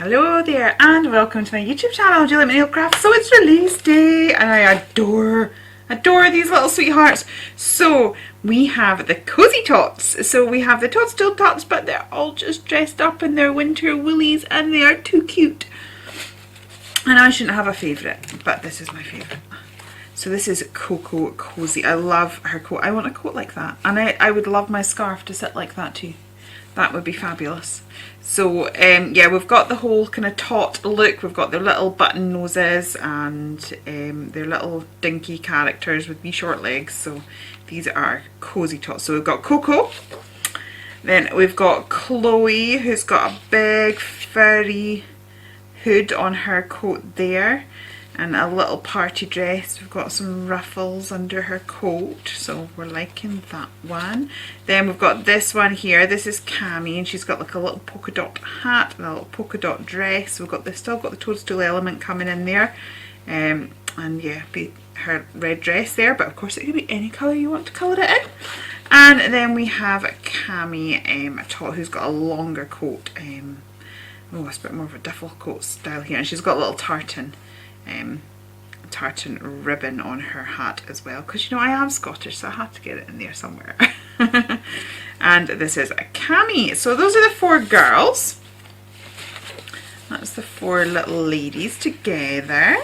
Hello there and welcome to my YouTube channel, Julie Nail Craft. So it's release day and I adore these little sweethearts. So we have the cozy tots. So we have the Tots tots, but they're all just dressed up in their winter woolies and they are too cute. And I shouldn't have a favourite, but this is my favourite. So this is Coco Cozy. I love her coat. I want a coat like that, and I would love my scarf to sit like that too. That would be fabulous. So yeah, we've got the whole kind of tot look. We've got their little button noses and their little dinky characters with wee short legs. So these are cozy tots. So we've got Coco, then we've got Chloe, who's got a big furry hood on her coat there, and a little party dress. We've got some ruffles under her coat, so we're liking that one. Then we've got this one here. This is Cammie, and she's got like a little polka dot hat and a little polka dot dress. We've got still got the toadstool element coming in there, and yeah, her red dress there. But of course, it could be any colour you want to colour it in. And then we have Cammie, a tot who's got a longer coat. Oh, it's a bit more of a duffel coat style here, and she's got a little tartan ribbon on her hat as well, because you know I am Scottish, so I had to get it in there somewhere. And this is a Cammie. So those are the four girls. That's the four little ladies together.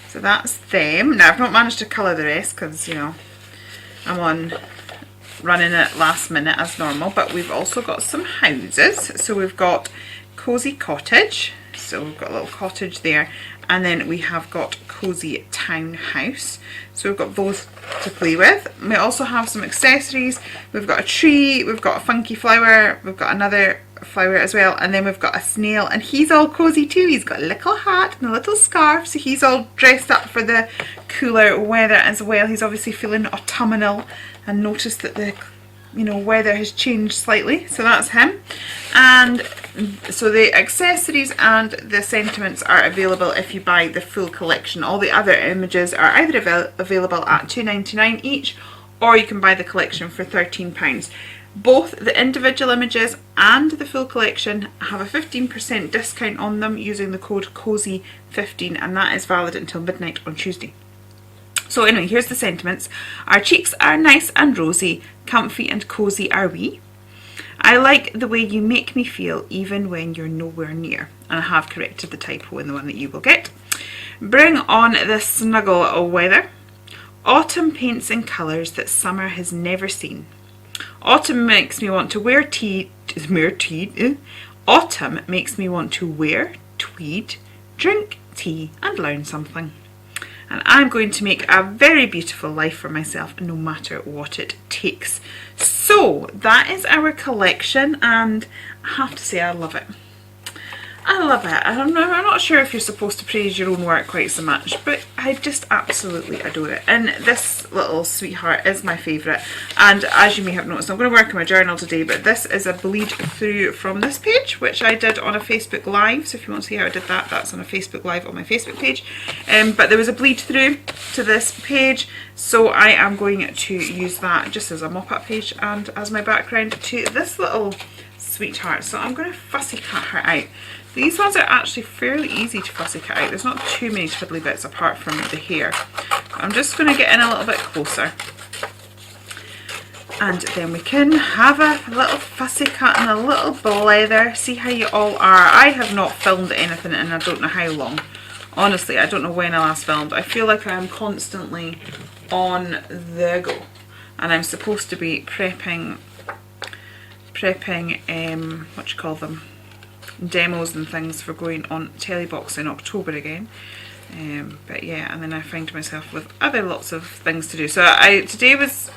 So that's them. Now I've not managed to colour the rest because, you know, I'm running it last minute as normal, but we've also got some houses. So we've got Cozy Cottage, so we've got a little cottage there, and then we have got Cozy Townhouse. So we've got those to play with. We also have some accessories. We've got a tree, we've got a funky flower, we've got another flower as well, and then we've got a snail, and he's all cozy too. He's got a little hat and a little scarf, so he's all dressed up for the cooler weather as well. He's obviously feeling autumnal and noticed that the weather has changed slightly, so that's him. And so the accessories and the sentiments are available if you buy the full collection. All the other images are either available at $2.99 each, or you can buy the collection for £13. Both the individual images and the full collection have a 15% discount on them using the code COZY15, and that is valid until midnight on Tuesday. So anyway, here's the sentiments. Our cheeks are nice and rosy, comfy and cozy are we. I like the way you make me feel even when you're nowhere near. And I have corrected the typo in the one that you will get. Bring on the snuggle weather. Autumn paints in colours that summer has never seen. Autumn makes me want to wear Autumn makes me want to wear tweed, drink tea and learn something. And I'm going to make a very beautiful life for myself no matter what it takes. So that is our collection, and I have to say I love it. I love it. I'm not sure if you're supposed to praise your own work quite so much, but I just absolutely adore it. And this little sweetheart is my favourite. And as you may have noticed, I'm going to work on my journal today, but this is a bleed through from this page, which I did on a Facebook Live. So if you want to see how I did that, that's on a Facebook Live on my Facebook page. But there was a bleed through to this page, so I am going to use that just as a mop-up page and as my background to this little sweetheart. So I'm going to fussy cut her out. These ones are actually fairly easy to fussy cut out. There's not too many twiddly bits apart from the hair. I'm just going to get in a little bit closer, and then we can have a little fussy cut and a little blether. See how you all are. I have not filmed anything in I don't know how long. Honestly, I don't know when I last filmed. I feel like I'm constantly on the go, and I'm supposed to be prepping what you call them, demos and things for going on Telebox in October again. But yeah, and then I find myself with other lots of things to do. So today was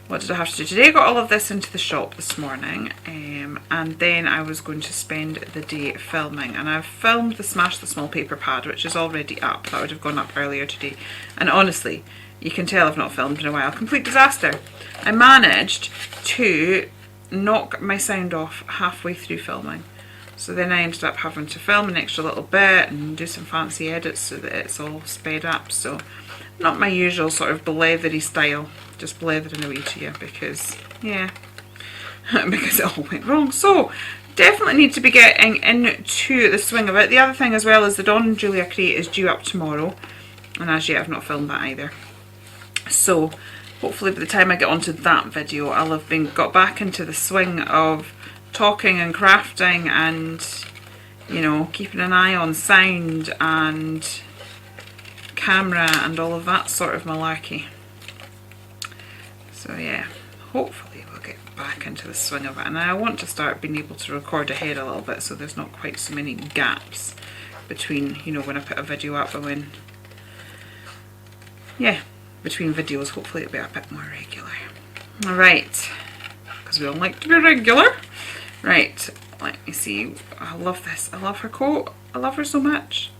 what did I have to do today? I got all of this into the shop this morning, and then I was going to spend the day filming, and I've filmed the Smash the Small Paper Pad, which is already up. That would have gone up earlier today, and honestly you can tell I've not filmed in a while. Complete disaster. I managed to knock my sound off halfway through filming, so then I ended up having to film an extra little bit and do some fancy edits so that it's all sped up. So not my usual sort of blethery style, just blethering away to you because yeah, because it all went wrong. So definitely need to be getting into the swing of it. The other thing as well is the Dawn and Julia crate is due up tomorrow, and as yet I've not filmed that either. So hopefully by the time I get onto that video I'll have got back into the swing of talking and crafting and, you know, keeping an eye on sound and camera and all of that sort of malarkey. So yeah, hopefully we'll get back into the swing of it, and I want to start being able to record ahead a little bit so there's not quite so many gaps between, you know, when I put a video up and when, yeah, between videos. Hopefully it'll be a bit more regular. Alright, because we all like to be regular. Right, let me see. I love this. I love her coat. I love her so much.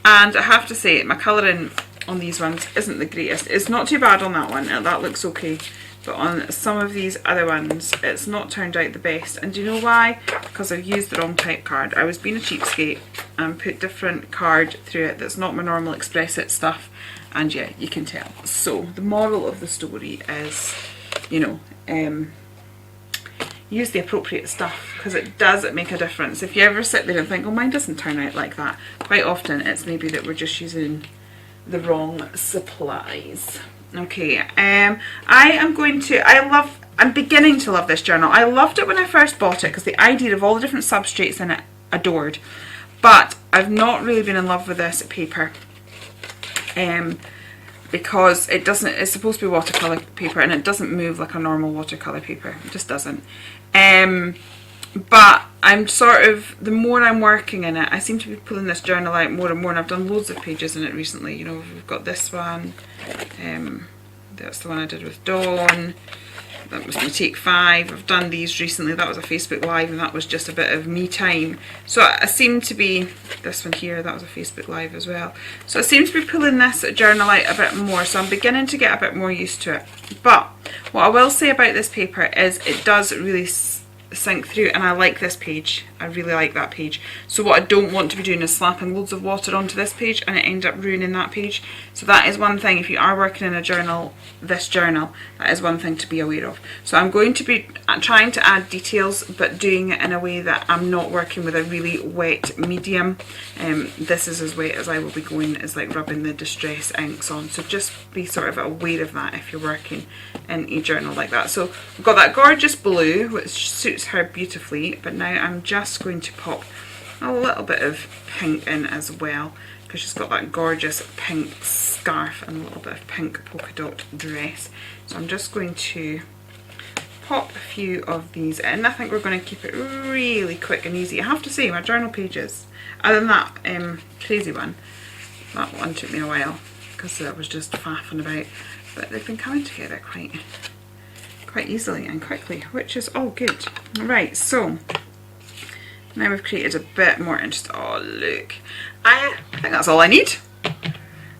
And I have to say, my colouring on these ones isn't the greatest. It's not too bad on that one. That looks okay. But on some of these other ones, it's not turned out the best. And do you know why? Because I've used the wrong type card. I was being a cheapskate and put different card through it that's not my normal Express It stuff. And yeah, you can tell. So the moral of the story is, you know, use the appropriate stuff, because it does make a difference. If you ever sit there and think, oh, mine doesn't turn out like that, quite often it's maybe that we're just using the wrong supplies. Okay, I'm beginning to love this journal. I loved it when I first bought it because the idea of all the different substrates in it, adored. But I've not really been in love with this paper. Because it's supposed to be watercolour paper and it doesn't move like a normal watercolour paper. It just doesn't. But I'm sort of, the more I'm working in it, I seem to be pulling this journal out more and more, and I've done loads of pages in it recently. You know, we've got this one, that's the one I did with Dawn. That was my take 5. I've done these recently. That was a Facebook Live and that was just a bit of me time. So I seem to be, this one here, that was a Facebook Live as well. So I seem to be pulling this journal out a bit more. So I'm beginning to get a bit more used to it. But what I will say about this paper is it does really sink through, and I like this page. I really like that page. So what I don't want to be doing is slapping loads of water onto this page and it end up ruining that page. So that is one thing, if you are working in a journal, this journal, that is one thing to be aware of. So I'm going to be trying to add details, but doing it in a way that I'm not working with a really wet medium. This is as wet as I will be going, is like rubbing the Distress inks on. So just be sort of aware of that if you're working in a journal like that. So we've got that gorgeous blue, which suits her beautifully, but now I'm just going to pop a little bit of pink in as well, because she's got that gorgeous pink scarf and a little bit of pink polka dot dress. So I'm just going to pop a few of these in. I think we're going to keep it really quick and easy. I have to say, my journal pages, other than that crazy one, that one took me a while because I was just faffing about, but they've been coming together quite easily and quickly, which is all good. Right, so now we've created a bit more interest. Oh look, I think that's all I need.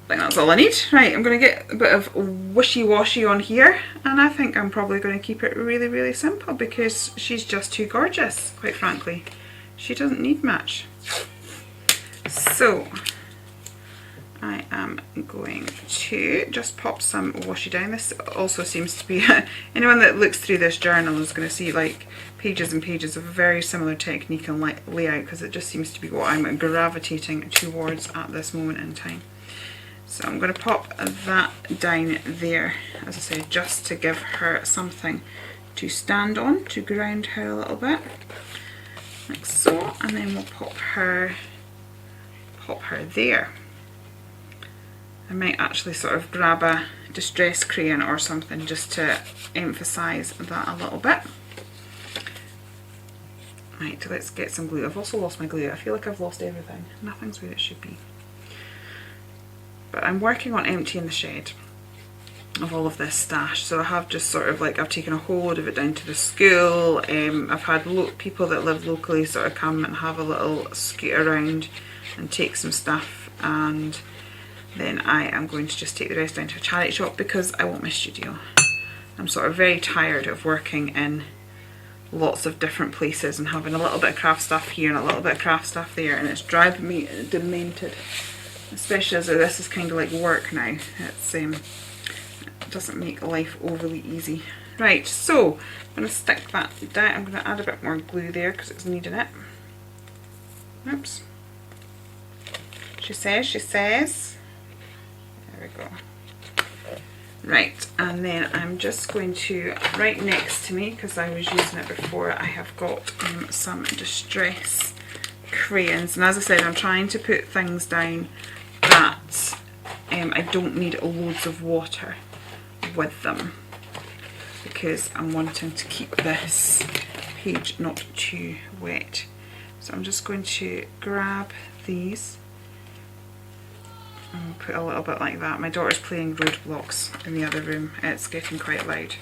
Right, I'm going to get a bit of wishy-washy on here, and I think I'm probably going to keep it really, really simple because she's just too gorgeous, quite frankly. She doesn't need much. So I am going to just pop some washi down. This also seems to be, anyone that looks through this journal is going to see like pages and pages of a very similar technique and layout, because it just seems to be what I'm gravitating towards at this moment in time. So I'm going to pop that down there, as I say, just to give her something to stand on, to ground her a little bit, like so, and then we'll pop her there. I might actually sort of grab a distress crayon or something just to emphasise that a little bit. Right, let's get some glue. I've also lost my glue. I feel like I've lost everything. Nothing's where it should be. But I'm working on emptying the shed of all of this stash. So I have just sort of like, I've taken a whole load of it down to the school. I've had people that live locally sort of come and have a little scoot around and take some stuff, and then I am going to just take the rest down to a charity shop because I want my studio. I'm sort of very tired of working in lots of different places and having a little bit of craft stuff here and a little bit of craft stuff there, and it's driving me demented. Especially as this is kind of like work now. It doesn't make life overly easy. Right, so I'm going to stick that down. I'm going to add a bit more glue there because it's needing it. Oops. She says. There we go. Right, and then I'm just going to, right next to me, because I was using it before, I have got some Distress crayons. And as I said, I'm trying to put things down that I don't need loads of water with them, because I'm wanting to keep this page not too wet. So I'm just going to grab these and put a little bit like that. My daughter's playing roadblocks in the other room. It's getting quite loud.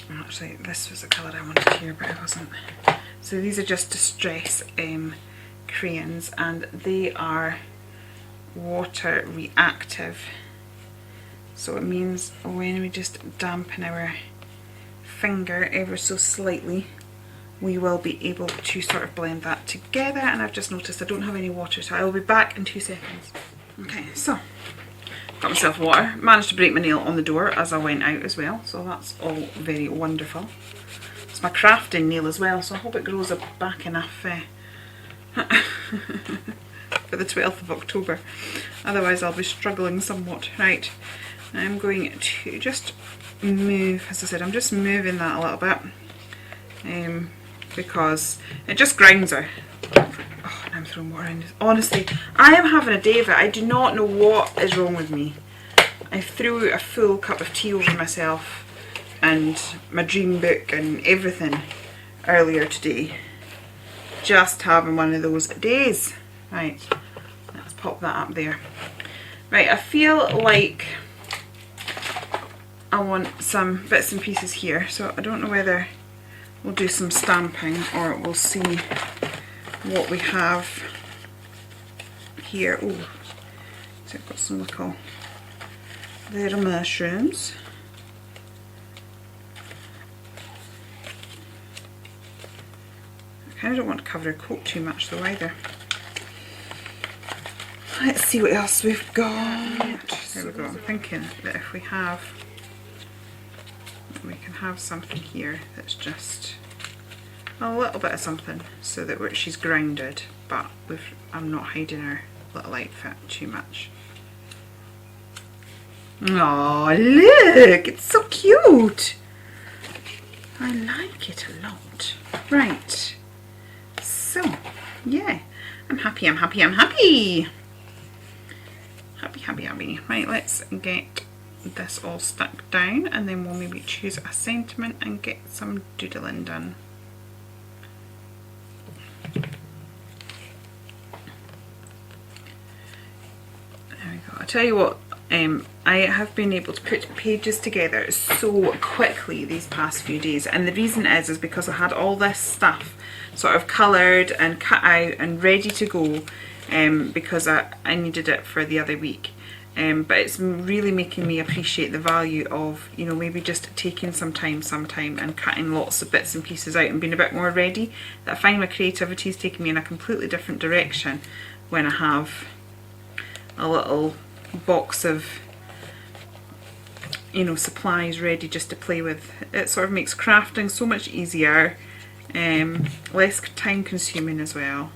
Actually, this was the colour I wanted here, but it wasn't. So these are just Distress crayons, and they are water reactive. So it means when we just dampen our finger ever so slightly, we will be able to sort of blend that together. And I've just noticed I don't have any water, so I will be back in 2 seconds. Okay, so got myself water. Managed to break my nail on the door as I went out as well, so that's all very wonderful. It's my crafting nail as well, so I hope it grows back enough for the 12th of October. Otherwise I'll be struggling somewhat. Right, I'm going to just move, as I said, I'm just moving that a little bit. Because it just grinds her. Oh, and I'm throwing water in. Honestly, I am having a day of it. I do not know what is wrong with me. I threw a full cup of tea over myself and my dream book and everything earlier today. Just having one of those days. Right, let's pop that up there. Right, I feel like I want some bits and pieces here, so I don't know whether we'll do some stamping or we'll see what we have here. Oh, so I've got some little little mushrooms. I kind of don't want to cover her coat too much though either. Let's see what else we've got. There we go. I'm thinking that if we can have something here that's just a little bit of something, so that she's grounded, but I'm not hiding her little outfit too much. Oh, look! It's so cute! I like it a lot. Right. So, yeah. I'm happy, I'm happy, I'm happy! Happy, happy, happy. Right, let's get this all stuck down, and then we'll maybe choose a sentiment and get some doodling done. There we go. I tell you what, I have been able to put pages together so quickly these past few days, and the reason is because I had all this stuff sort of coloured and cut out and ready to go, because I needed it for the other week. But it's really making me appreciate the value of, you know, maybe just taking some time sometime and cutting lots of bits and pieces out and being a bit more ready. That I find my creativity is taking me in a completely different direction when I have a little box of, you know, supplies ready just to play with. It sort of makes crafting so much easier, less time consuming as well.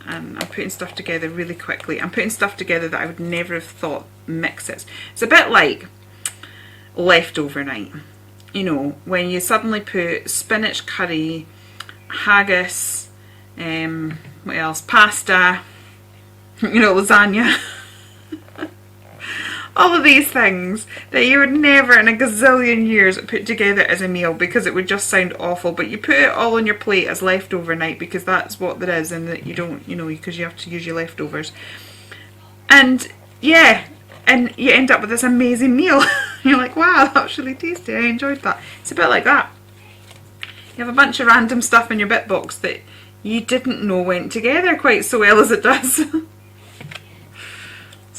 And I'm putting stuff together really quickly. I'm putting stuff together that I would never have thought mixes. It's a bit like leftover night. You know, when you suddenly put spinach curry, haggis, what else, pasta, you know, lasagna. All of these things that you would never in a gazillion years put together as a meal because it would just sound awful, but you put it all on your plate as leftover night because that's what there is, and that you don't, you know, because you have to use your leftovers. And yeah, and you end up with this amazing meal. You're like, wow, that was really tasty, I enjoyed that. It's a bit like that. You have a bunch of random stuff in your bit box that you didn't know went together quite so well as it does.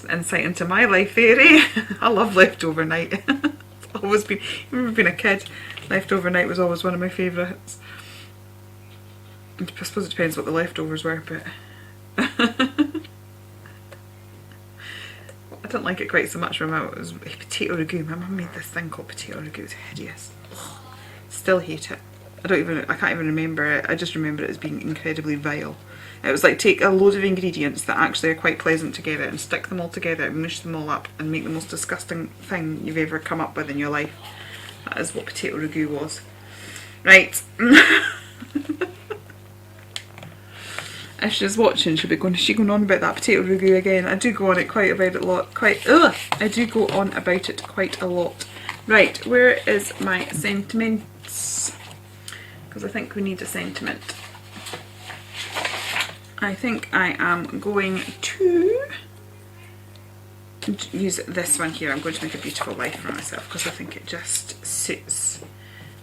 Insight into my life there, eh? I love leftover night. It's always been, even being a kid, leftover night was always one of my favourites. I suppose it depends what the leftovers were, but I didn't like it quite so much when it was potato ragu. My mum made this thing called potato ragu. It was hideous. Ugh. Still hate it. I can't even remember it. I just remember it as being incredibly vile. It was like take a load of ingredients that actually are quite pleasant together and stick them all together and mush them all up and make the most disgusting thing you've ever come up with in your life. That is what potato ragu was. Right. If she's watching, she'll be going, is she going on about that potato ragu again? I do go on it quite about it a lot. I do go on about it quite a lot. Right, where is my sentiments? Because I think we need a sentiment. I think I am going to use this one here. I'm going to make a beautiful life for myself because I think it just suits.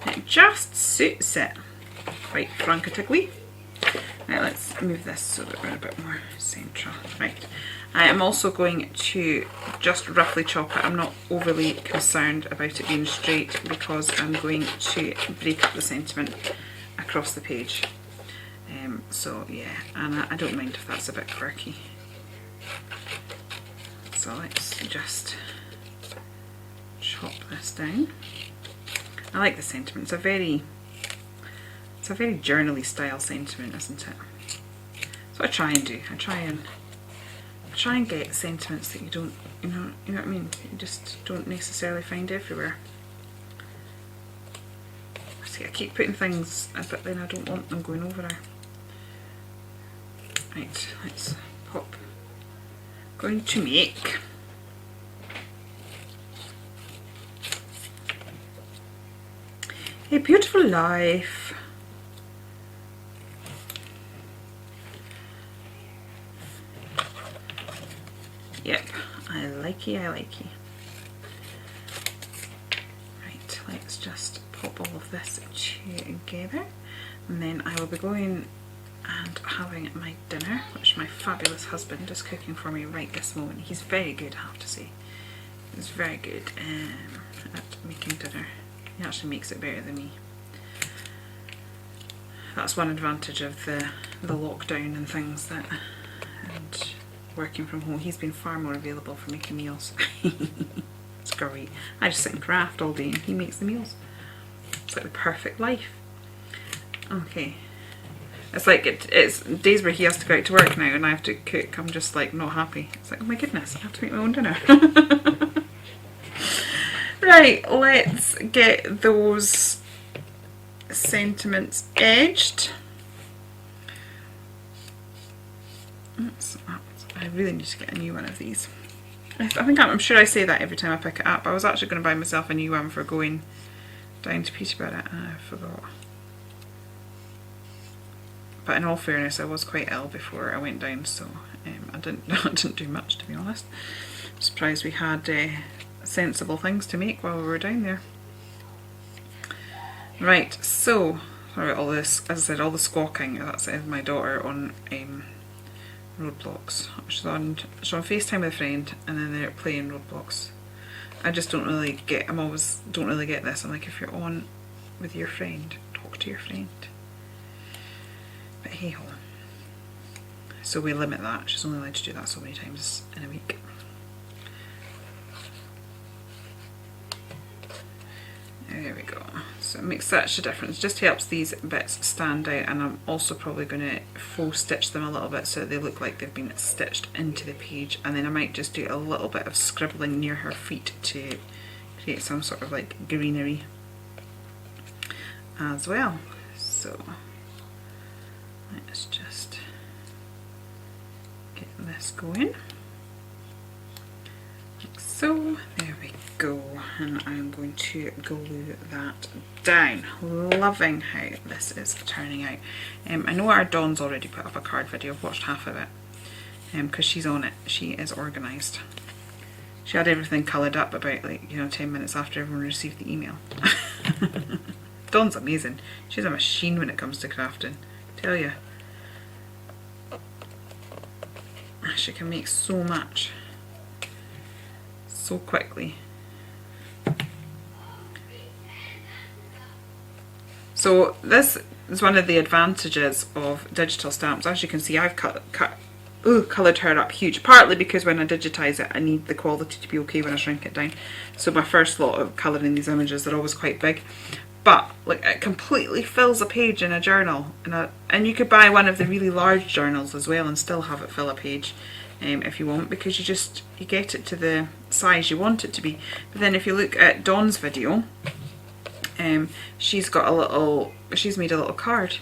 It just suits it. Right, frantically. Right, let's move this so that we're a bit more central. Right, I am also going to just roughly chop it. I'm not overly concerned about it being straight because I'm going to break up the sentiment across the page. So yeah, and I don't mind if that's a bit quirky. So let's just chop this down. I like the sentiment. It's a very journally style sentiment, isn't it? That's what I try and do. I try and get sentiments that you don't, you know what I mean? You just don't necessarily find everywhere. See, I keep putting things, but then I don't want them going over there. Right, let's pop. Going to make a beautiful life. Yep, I likey. Right, let's just pop all of this together, and then I will be going and having my dinner, which my fabulous husband is cooking for me right this moment. He's very good, I have to say. He's very good at making dinner. He actually makes it better than me. That's one advantage of the lockdown and things, that and working from home. He's been far more available for making meals. It's great. I just sit and craft all day and he makes the meals. It's like the perfect life. Okay. It's like it's days where he has to go out to work now and I have to cook. I'm just like not happy. It's like, oh my goodness, I have to make my own dinner. Right, let's get those sentiments edged. I really need to get a new one of these. I'm sure I say that every time I pick it up. I was actually going to buy myself a new one for going down to Peterborough and I forgot. But in all fairness, I was quite ill before I went down, so I didn't do much, to be honest. I'm surprised we had sensible things to make while we were down there. Right, so sorry about all this. As I said, all the squawking. That's my daughter on Roadblocks. She's on FaceTime with a friend, and then they're playing Roadblocks. I just don't really get. Don't really get this. I'm like, if you're on with your friend, talk to your friend. But hey ho. So we limit that. She's only allowed to do that so many times in a week. There we go. So it makes such a difference. Just helps these bits stand out, and I'm also probably going to faux stitch them a little bit so they look like they've been stitched into the page, and then I might just do a little bit of scribbling near her feet to create some sort of like greenery as well. So let's just get this going. Like so, there we go, and I'm going to glue that down. Loving how this is turning out. I know our Dawn's already put up a card video. I've watched half of it because she's on it. She is organised. She had everything coloured up about 10 minutes after everyone received the email. Dawn's amazing. She's a machine when it comes to crafting, I tell you. She can make so much so quickly. So this is one of the advantages of digital stamps. As you can see, I've cut coloured her up huge, partly because when I digitise it I need the quality to be okay when I shrink it down. So my first lot of colouring these images, they're always quite big. But like, it completely fills a page in a journal, and you could buy one of the really large journals as well and still have it fill a page if you want, because you get it to the size you want it to be. But then if you look at Dawn's video, she's made a little card,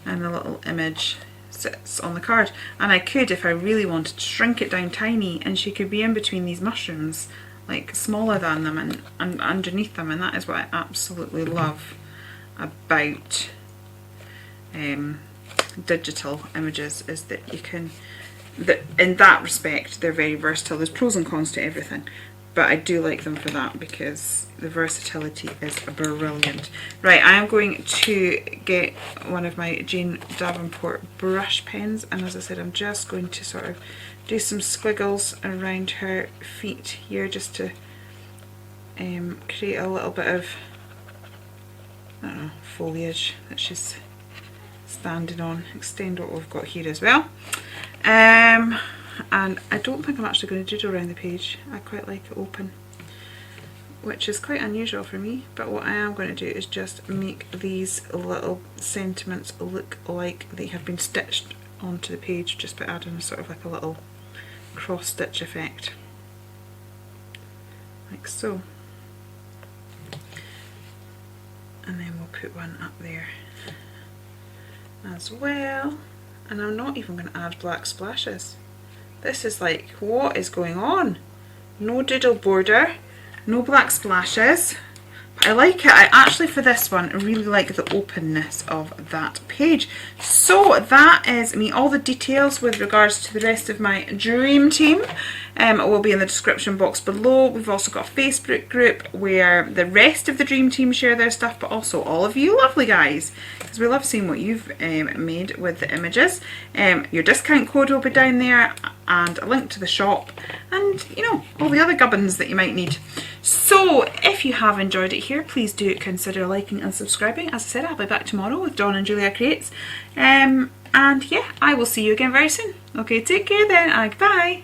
and a little image sits on the card, and I could, if I really wanted, to shrink it down tiny, and she could be in between these mushrooms, like smaller than them and underneath them. And that is what I absolutely love about digital images, is that you can, in that respect they're very versatile. There's pros and cons to everything, but I do like them for that, because the versatility is brilliant. Right, I am going to get one of my Jane Davenport brush pens, and as I said, I'm just going to sort of do some squiggles around her feet here, just to create a little bit of, I don't know, foliage that she's standing on. Extend what we've got here as well. And I don't think I'm actually going to doodle around the page. I quite like it open, which is quite unusual for me, but what I am going to do is just make these little sentiments look like they have been stitched onto the page, just by adding a sort of like a little cross stitch effect, like so. And then we'll put one up there as well. And I'm not even going to add black splashes. This is like, what is going on? No doodle border, no black splashes. But I like it. I actually, for this one, really like the openness of that page. So that is me. All the details with regards to the rest of my dream team will be in the description box below. We've also got a Facebook group where the rest of the dream team share their stuff, but also all of you lovely guys, because we love seeing what you've made with the images. Your discount code will be down there, and a link to the shop, and you know, all the other gubbins that you might need. So if you have enjoyed it here, please do consider liking and subscribing. As I said, I'll be back tomorrow with Dawn and Julia Creates. And yeah, I will see you again very soon. Okay, take care then, and goodbye.